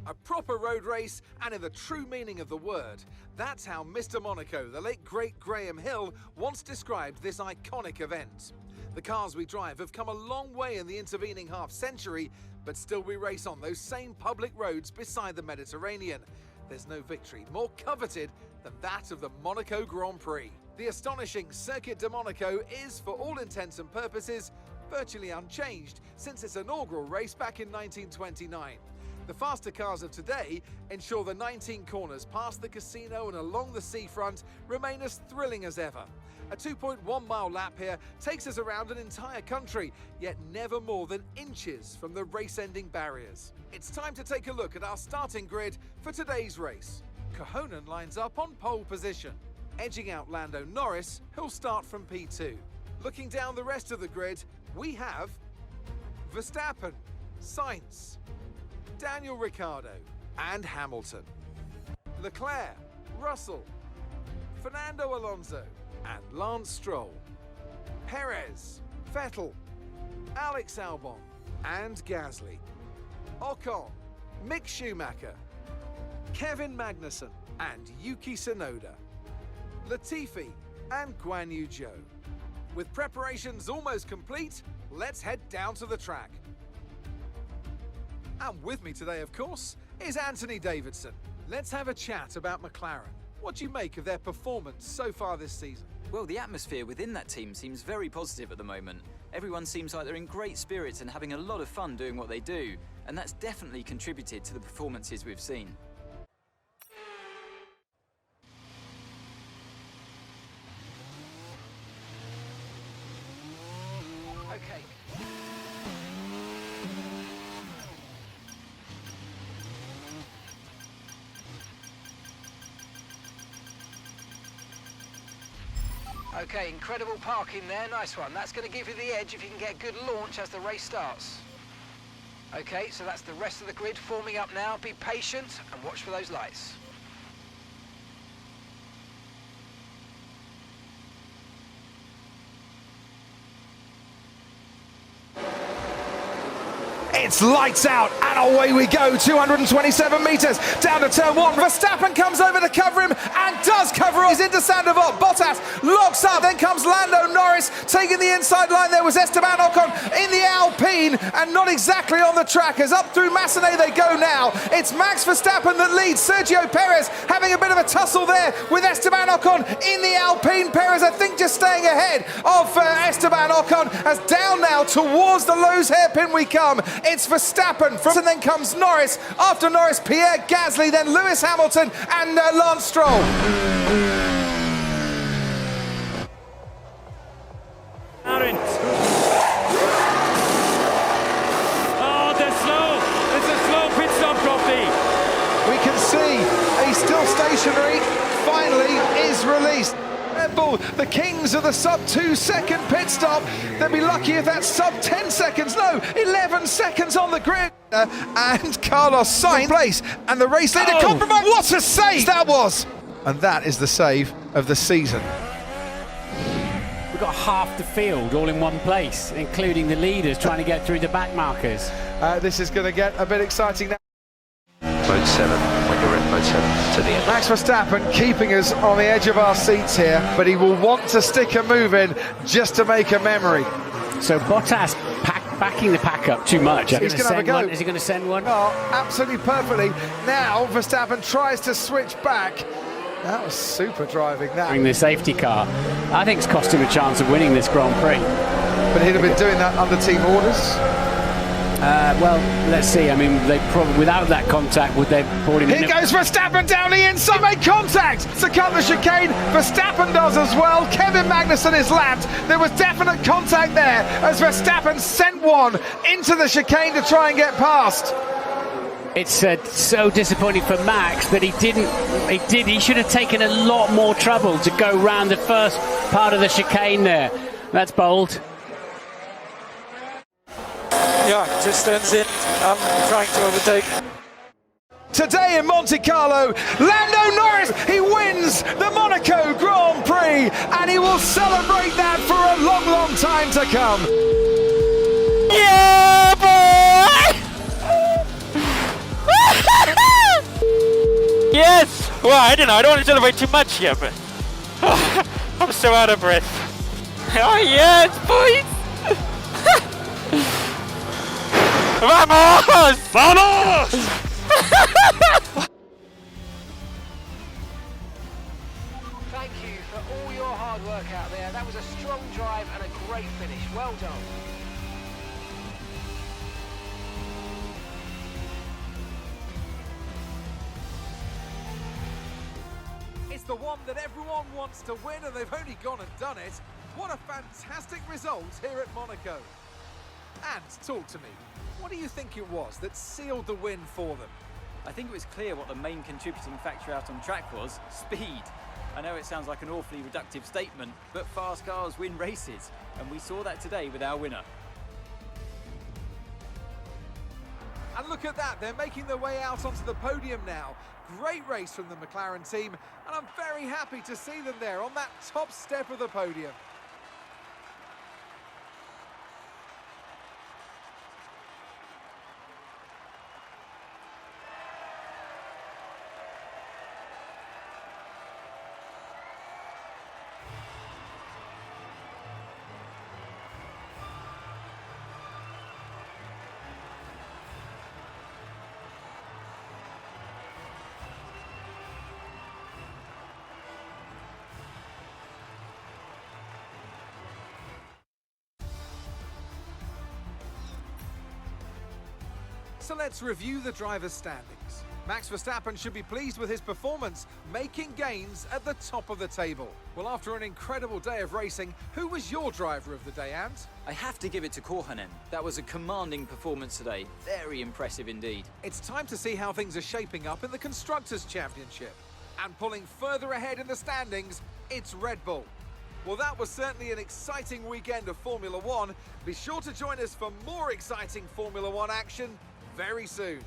A proper road race, and in the true meaning of the word. That's how Mr. Monaco, the late great Graham Hill, once described this iconic event. The cars we drive have come a long way in the intervening half-century, but still we race on those same public roads beside the Mediterranean. There's no victory more coveted than that of the Monaco Grand Prix. The astonishing Circuit de Monaco is, for all intents and purposes, virtually unchanged since its inaugural race back in 1929. The faster cars of today ensure the 19 corners past the casino and along the seafront remain as thrilling as ever. A 2.1-mile lap here takes us around an entire country, yet never more than inches from the race-ending barriers. It's time to take a look at our starting grid for today's race. Kohonen lines up on pole position, edging out Lando'S, who'll start from P2. Looking down the rest of the grid, we have Verstappen, Sainz, Daniel Ricciardo and Hamilton, Leclerc, Russell, Fernando Alonso and Lance Stroll, Perez, Vettel, Alex Albon and Gasly, Ocon, Mick Schumacher, Kevin Magnussen and Yuki Tsunoda, Latifi and Guan Yu Zhou. With preparations almost complete, let's head down to the track. And with me today, of course, is Anthony Davidson. Let's have a chat about McLaren. What do you make of their performance so far this season? Well, the atmosphere within that team seems very positive at the moment. Everyone seems like they're in great spirits and having a lot of fun doing what they do, and that's definitely contributed to the performances we've seen. Okay. Okay, incredible parking there, nice one. That's going to give you the edge if you can get a good launch as the race starts. Okay, so that's the rest of the grid forming up now. Be patient and watch for those lights. It's lights out and away we go, 227 metres down to turn one. Verstappen comes over to cover him and does cover him. He's into Sandoval. Bottas locks up, then comes Lando'S taking the inside line. There was Esteban Ocon in the Alpine and not exactly on the track as up through Massenet they go now. It's Max Verstappen that leads. Sergio Perez having a bit of a tussle there with Esteban Ocon in the Alpine. Perez, I think, just staying ahead of Esteban Ocon as down now towards the Lowe's hairpin we come. It's Verstappen, and then comes Norris. After Norris, Pierre Gasly, then Lewis Hamilton and Lance Stroll. Oh, there's a slow pit stop, Crofty. We can see a still stationary finally is released. Red Bull, the kings of the sub-2 second pit stop. They'll be lucky if that's sub-10 seconds. No, 11 seconds on the grid. And Carlos Sainz in place. And the race leader compromised. What a save that was! And that is the save of the season. We've got half the field all in one place, including the leaders trying to get through the back markers. This is going to get a bit exciting now. Mode 7, when you're in mode 7 to the end. Max Verstappen keeping us on the edge of our seats here, but he will want to stick a move in just to make a memory. So Bottas backing the pack up too much. He's going to have a go. Is he going to send one? Oh, absolutely perfectly. Now Verstappen tries to switch back. That was super driving that. During the safety car, I think it's cost him a chance of winning this Grand Prix. But he'd have been doing that under team orders. Well, let's see. I mean, they probably without that contact, would they have brought him in? Here goes Verstappen down the inside, made contact to cut the chicane. Verstappen does as well. Kevin Magnussen is lapped. There was definite contact there as Verstappen sent one into the chicane to try and get past. It's so disappointing for Max that he didn't. He should have taken a lot more trouble to go round the first part of the chicane there. That's bold. Yeah, just ends in trying to overtake. Today in Monte Carlo, Lando'S, he wins the Monaco Grand Prix and he will celebrate that for a long, long time to come. Yeah, boy! I don't know. I don't want to celebrate too much here, but I'm so out of breath. Oh yes, boys! Vamos! Vamos! Thank you for all your hard work out there. That was a strong drive and a great finish. Well done. It's the one that everyone wants to win, and they've only gone and done it. What a fantastic result here at Monaco. And talk to me, what do you think it was that sealed the win for them? I think it was clear what the main contributing factor out on track was: speed. I know it sounds like an awfully reductive statement, but fast cars win races, and we saw that today with our winner. And look at that, they're making their way out onto the podium now. Great race from the McLaren team, and I'm very happy to see them there on that top step of the podium. So let's review the drivers' standings. Max Verstappen should be pleased with his performance, making gains at the top of the table. Well, after an incredible day of racing, who was your driver of the day, Ant? I have to give it to Korhonen. That was a commanding performance today. Very impressive indeed. It's time to see how things are shaping up in the Constructors' Championship. And pulling further ahead in the standings, it's Red Bull. Well, that was certainly an exciting weekend of Formula One. Be sure to join us for more exciting Formula One action very soon.